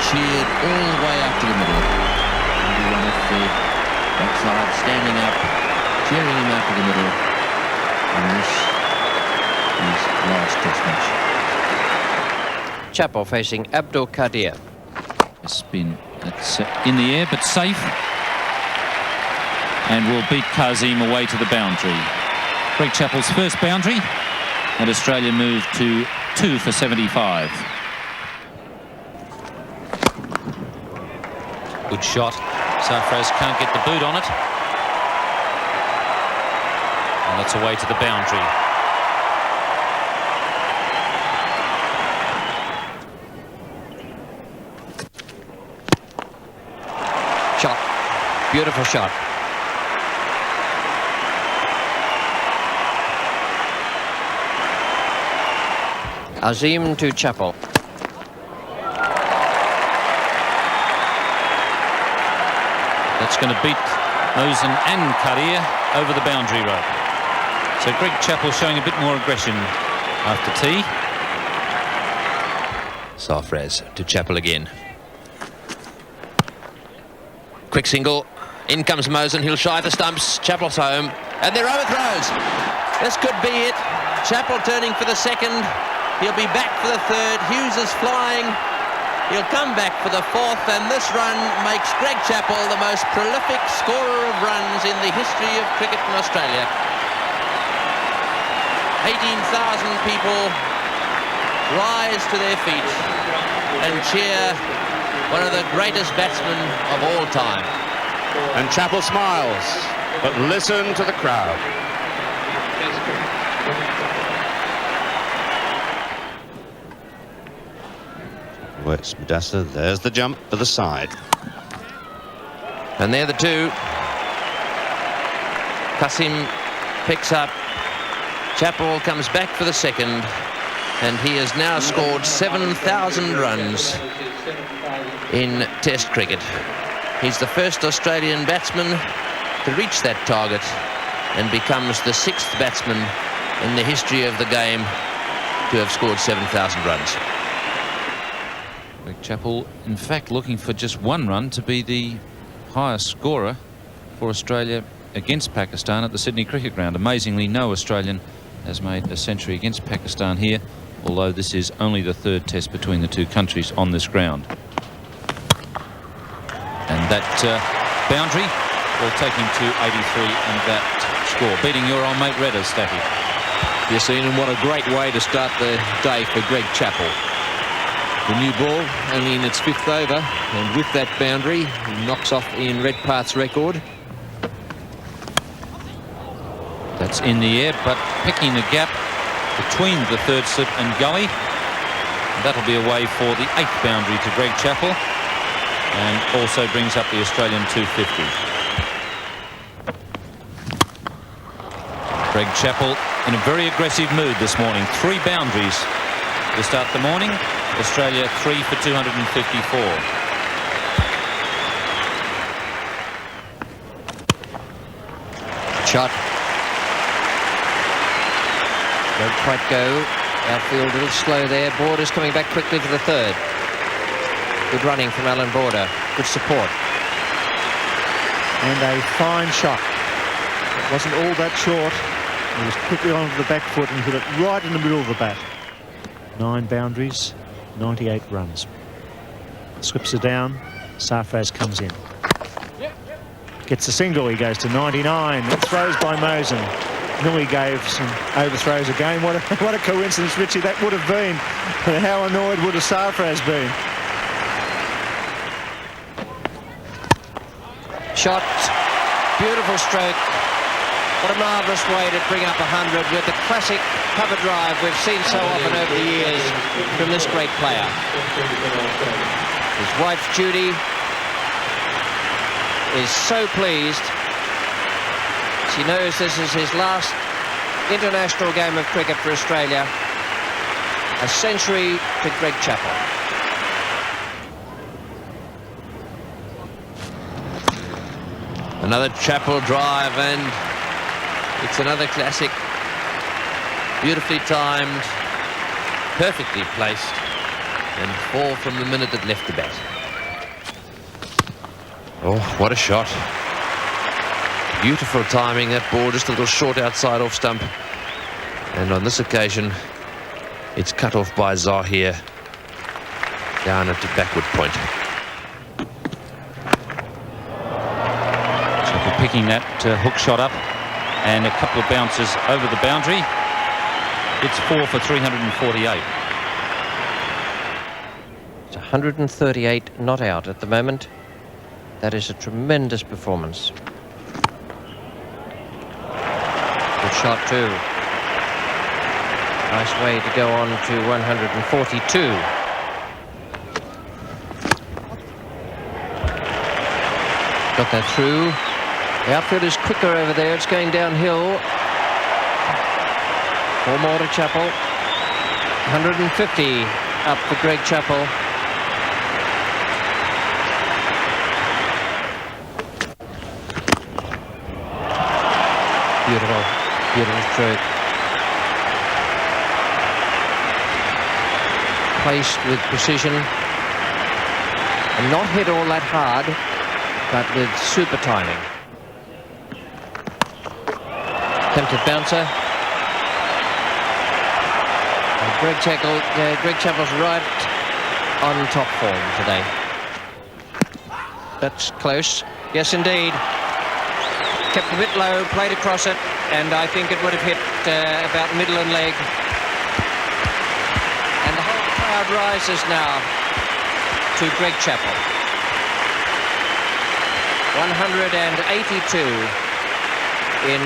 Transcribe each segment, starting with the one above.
cheered all the way up to the middle. Everyone off the backside, standing up, cheering him up to the middle. And this is last test match. Chappell facing Abdul Qadir. A spin that's in the air but safe, and will beat Kazim away to the boundary. Greg Chappell's first boundary, and Australia moved to 2 for 75. Good shot. Sarfraz can't get the boot on it. And that's away to the boundary. Shot. Beautiful shot. Azim to Chappell. That's going to beat Mosen and Qadir over the boundary rope. So Greg Chappell showing a bit more aggression after tea. Sarfraz to Chappell again. Quick single. In comes Mosen. He'll shy the stumps. Chappell's home. And they're overthrows. This could be it. Chappell turning for the second. He'll be back for the third. Hughes is flying. He'll come back for the fourth, and this run makes Greg Chappell the most prolific scorer of runs in the history of cricket in Australia. 18,000 people rise to their feet and cheer one of the greatest batsmen of all time. And Chappell smiles, but listen to the crowd. Works Madassa, there's the jump for the side. And they're the two. Qasim picks up. Chappell comes back for the second, and he has now scored 7,000 runs in Test cricket. He's the first Australian batsman to reach that target and becomes the 6th batsman in the history of the game to have scored 7,000 runs. Greg Chappell, in fact, looking for just one run to be the highest scorer for Australia against Pakistan at the Sydney Cricket Ground. Amazingly, no Australian has made a century against Pakistan here, although this is only the 3rd test between the two countries on this ground. And that boundary will take him to 83, and that score, beating your old mate Redder, Stacky. Yes, Ian, and what a great way to start the day for Greg Chappell. The new ball only in its 5th over, and with that boundary, he knocks off Ian Redpath's record. That's in the air, but picking the gap between the 3rd slip and gully. And that'll be away for the 8th boundary to Greg Chappell, and also brings up the Australian 250. Greg Chappell in a very aggressive mood this morning. 3 boundaries to start the morning. Australia 3 for 254. Shot. Don't quite go. Outfield a little slow there. Border's coming back quickly for the 3rd. Good running from Alan Border. Good support. And a fine shot. It wasn't all that short. He was quickly onto the back foot and hit it right in the middle of the bat. 9 boundaries, 98 runs. Slips are down. Sarfraz comes in. Gets a single. He goes to 99. And throws by Mosen. Nui gave some overthrows again. What a coincidence, Richie, that would have been. How annoyed would have Sarfraz been? Shot. Beautiful stroke. What a marvellous way to bring up 100 with the classic cover drive we've seen so often over the years from this great player. His wife Judy is so pleased. She knows this is his last international game of cricket for Australia. A century to Greg Chappell. Another Chappell drive, and it's another classic. Beautifully timed, perfectly placed. and 4 from the minute that left the bat. Oh, what a shot. Beautiful timing, that ball just a little short outside off stump. And on this occasion, it's cut off by Zahir down at the backward point. Chappell picking that hook shot up, and a couple of bounces over the boundary. It's 4 for 348. It's 138 not out at the moment. That is a tremendous performance. Good shot too. Nice way to go on to 142. Got that through. The outfield is quicker over there. It's going downhill. 4 more to Chappell. 150 up for Greg Chappell. Beautiful, beautiful stroke. Placed with precision. And not hit all that hard, but with super timing. Attempted bouncer. And Greg Chappell's right on top form today. That's close. Yes, indeed. Kept a bit low, played across it, and I think it would have hit about middle and leg. And the whole crowd rises now to Greg Chappell. 182 in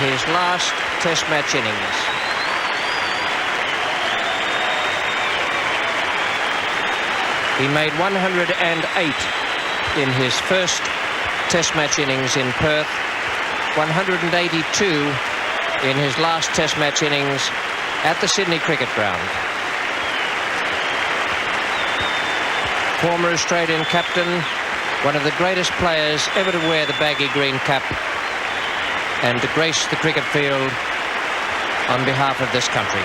his last Test match innings. He made 108 in his first Test match innings in Perth, 182 in his last Test match innings at the Sydney Cricket Ground. Former Australian captain, one of the greatest players ever to wear the baggy green cap and to grace the cricket field on behalf of this country.